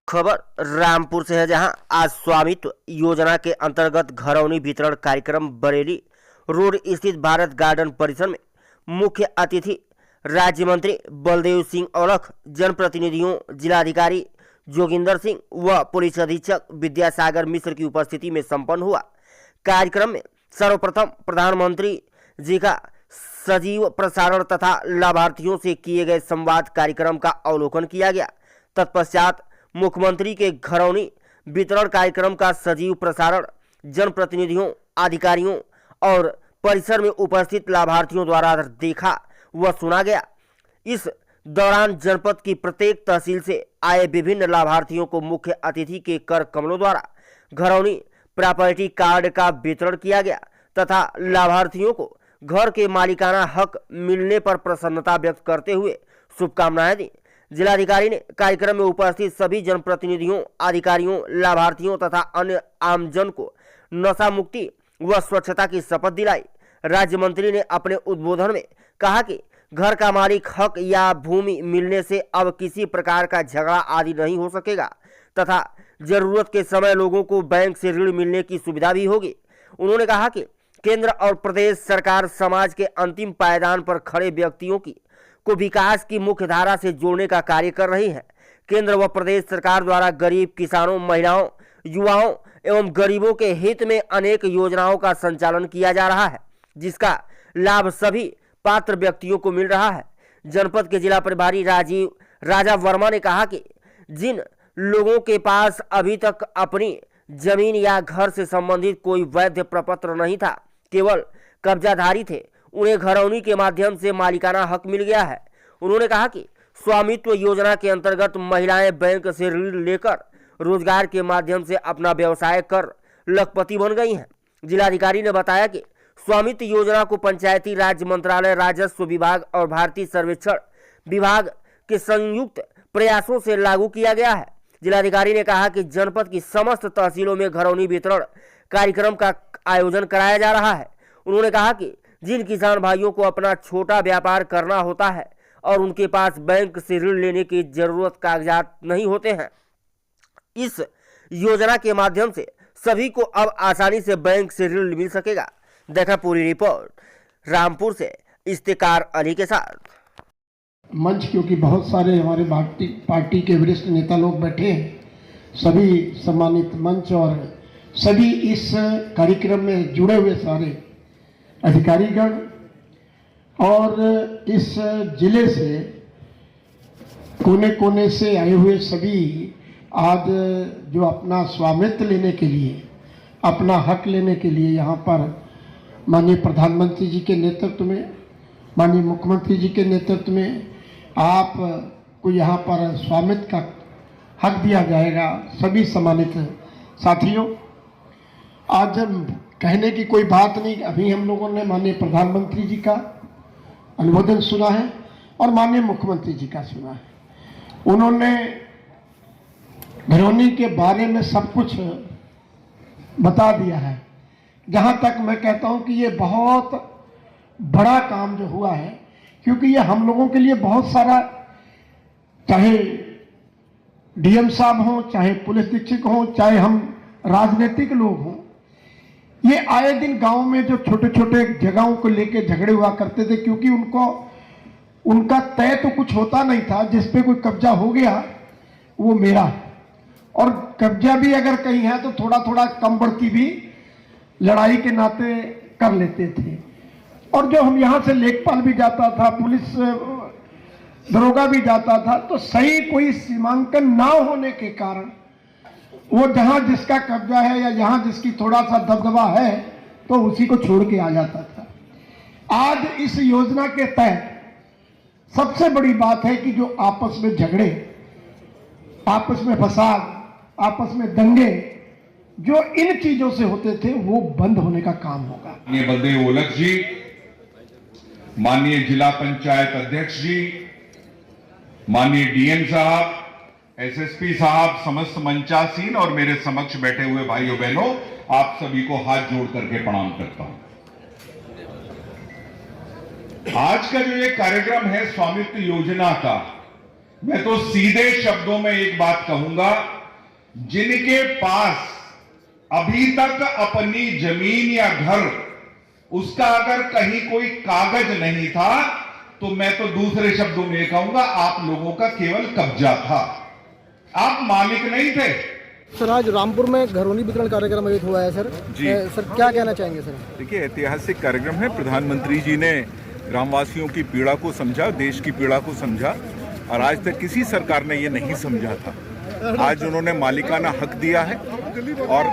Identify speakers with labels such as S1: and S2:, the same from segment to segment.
S1: खबर रामपुर से है, जहां आज स्वामित्व योजना के अंतर्गत घरौनी वितरण कार्यक्रम बरेली रोड स्थित भारत गार्डन परिसर में मुख्य अतिथि राज्य मंत्री बलदेव सिंह औलख, जनप्रतिनिधियों, जिलाधिकारी जोगिंदर सिंह व पुलिस अधीक्षक विद्यासागर मिश्र की उपस्थिति में संपन्न हुआ। कार्यक्रम में सर्वप्रथम प्रधानमंत्री जी का सजीव प्रसारण तथा लाभार्थियों से किए गए संवाद कार्यक्रम का अवलोकन किया गया। तत्पश्चात मुख्यमंत्री के घरौनी वितरण कार्यक्रम का सजीव प्रसारण जनप्रतिनिधियों, अधिकारियों और परिसर में उपस्थित लाभार्थियों द्वारा देखा व सुना गया। इस दौरान जनपद की प्रत्येक तहसील से आए विभिन्न लाभार्थियों को मुख्य अतिथि के कर कमलों द्वारा घरौनी प्रॉपर्टी कार्ड का वितरण किया गया तथा लाभार्थियों को घर के मालिकाना हक मिलने पर प्रसन्नता व्यक्त करते हुए शुभकामनाएं दी। जिलाधिकारी ने कार्यक्रम में उपस्थित सभी जनप्रतिनिधियों, अधिकारियों, लाभार्थियों तथा अन्य आमजन को नशा मुक्ति व स्वच्छता की शपथ दिलाई। राज्य मंत्री ने अपने उद्बोधन में कहा कि घर का मालिक हक या भूमि मिलने से अब किसी प्रकार का झगड़ा आदि नहीं हो सकेगा तथा जरूरत के समय लोगों को बैंक से ऋण मिलने की सुविधा भी होगी। उन्होंने कहा कि केंद्र और प्रदेश सरकार समाज के अंतिम पायदान पर खड़े व्यक्तियों को विकास की मुख्य धारा से जोड़ने का कार्य कर रही है। केंद्र व प्रदेश सरकार द्वारा गरीब किसानों, महिलाओं, युवाओं एवं गरीबों के हित में अनेक योजनाओं का संचालन किया जा रहा है, जिसका लाभ सभी पात्र व्यक्तियों को मिल रहा है। जनपद के जिला प्रभारी राजा वर्मा ने कहा कि जिन लोगों के पास अभी तक अपनी जमीन या घर से संबंधित कोई वैध प्रपत्र नहीं था, केवल कब्जाधारी थे, उन्हें घरौनी के माध्यम से मालिकाना हक मिल गया है। उन्होंने कहा कि स्वामित्व योजना के अंतर्गत महिलाएं बैंक से ऋण लेकर रोजगार के माध्यम से अपना व्यवसाय कर लखपति बन गई हैं। जिलाधिकारी ने बताया कि स्वामित्व योजना को पंचायती राज मंत्रालय, राजस्व विभाग और भारतीय सर्वेक्षण विभाग के संयुक्त प्रयासों से लागू किया गया है। जिलाधिकारी ने कहा कि जनपद की समस्त तहसीलों में घरौनी वितरण कार्यक्रम का आयोजन कराया जा रहा है। उन्होंने कहा कि जिन किसान भाइयों को अपना छोटा व्यापार करना होता है और उनके पास बैंक से ऋण लेने की जरूरत कागजात नहीं होते हैं, इस योजना के माध्यम से सभी को अब आसानी से बैंक से ऋण मिल सकेगा। देखा पूरी रिपोर्ट रामपुर से इफ्तिकार अली के साथ।
S2: मंच, क्योंकि बहुत सारे हमारे पार्टी के वरिष्ठ नेता लोग बैठे हैं, सभी सम्मानित मंच और सभी इस कार्यक्रम में जुड़े हुए सारे अधिकारीगण और इस जिले से कोने कोने से आए हुए सभी आज जो अपना स्वामित्व लेने के लिए, अपना हक लेने के लिए यहाँ पर माननीय प्रधानमंत्री जी के नेतृत्व में, माननीय मुख्यमंत्री जी के नेतृत्व में आप को यहाँ पर स्वामित्व का हक दिया जाएगा। सभी सम्मानित साथियों, आज कहने की कोई बात नहीं, अभी हम लोगों ने माननीय प्रधानमंत्री जी का अनुमोदन सुना है और माननीय मुख्यमंत्री जी का सुना है। उन्होंने घरौनी के बारे में सब कुछ बता दिया है। जहाँ तक मैं कहता हूँ कि ये बहुत बड़ा काम जो हुआ है, क्योंकि ये हम लोगों के लिए बहुत सारा, चाहे डीएम साहब हों, चाहे पुलिस अधीक्षक हों, चाहे हम राजनीतिक लोग हों, ये आए दिन गांव में जो छोटे छोटे जगहों को लेके झगड़े हुआ करते थे, क्योंकि उनका तय तो कुछ होता नहीं था। जिस पे कोई कब्जा हो गया वो मेरा है, और कब्जा भी अगर कहीं है तो थोड़ा थोड़ा कम बढ़ती भी लड़ाई के नाते कर लेते थे। और जो हम यहाँ से लेखपाल भी जाता था, पुलिस दरोगा भी जाता था, तो सही कोई सीमांकन ना होने के कारण वो जहां जिसका कब्जा है या जहां जिसकी थोड़ा सा दबदबा है तो उसी को छोड़ के आ जाता था। आज इस योजना के तहत सबसे बड़ी बात है कि जो आपस में झगड़े, आपस में फसाद, आपस में दंगे जो इन चीजों से होते थे वो बंद होने का काम होगा।
S3: माननीय बलदेव औलख जी, माननीय जिला पंचायत अध्यक्ष जी, माननीय डीएम साहब, एसएसपी साहब, समस्त मंचासीन और मेरे समक्ष बैठे हुए भाइयों बहनों, आप सभी को हाथ जोड़ करके प्रणाम करता हूं। आज का जो ये कार्यक्रम है स्वामित्व योजना का, मैं तो सीधे शब्दों में एक बात कहूंगा जिनके पास अभी तक अपनी जमीन या घर उसका अगर कहीं कोई कागज नहीं था, तो मैं तो दूसरे शब्दों में कहूंगा आप लोगों का केवल कब्जा था, आप मालिक नहीं थे।
S4: सर, आज रामपुर में घरौनी वितरण कार्यक्रम आयोजित हुआ है सर।
S5: जी।
S4: सर, क्या कहना चाहेंगे सर?
S5: देखिए, ऐतिहासिक कार्यक्रम है। प्रधानमंत्री जी ने ग्रामवासियों की पीड़ा को समझा, देश की पीड़ा को समझा, और आज तक किसी सरकार ने ये नहीं समझा था। आज उन्होंने मालिकाना हक दिया है और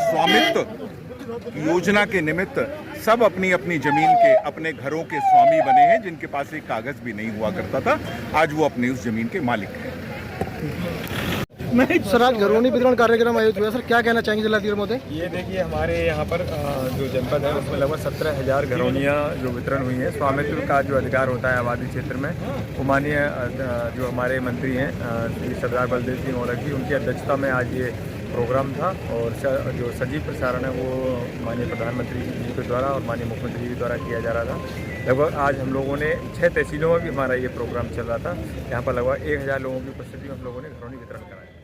S5: स्वामित्व योजना के निमित्त सब अपनी अपनी जमीन के, अपने घरों के स्वामी बने हैं। जिनके पास एक कागज भी नहीं हुआ करता था, आज वो अपनी उस जमीन के मालिक हैं।
S4: सर, आज घरौनी वितरण कार्यक्रम आयोजित हुआ है सर, क्या कहना चाहेंगे जिलाधिकारी महोदय?
S6: ये देखिए, हमारे यहाँ पर जो जनपद है उसमें लगभग 17,000 घरौनियाँ जो वितरण हुई हैं। स्वामित्व का जो अधिकार होता है आबादी क्षेत्र में, वो माननीय जो हमारे मंत्री हैं श्री सरदार बलदेव सिंह औलख जी, उनकी अध्यक्षता में आज ये प्रोग्राम था। और जो सजीव प्रसारण है वो माननीय प्रधानमंत्री जी के द्वारा और माननीय मुख्यमंत्री जी के द्वारा किया जा रहा था। लगभग आज हम लोगों ने 6 तहसीलों में भी हमारा ये प्रोग्राम चल रहा था। यहाँ पर लगभग 1,000 लोगों की उपस्थिति में हम लोगों ने घरौनी वितरण कराया।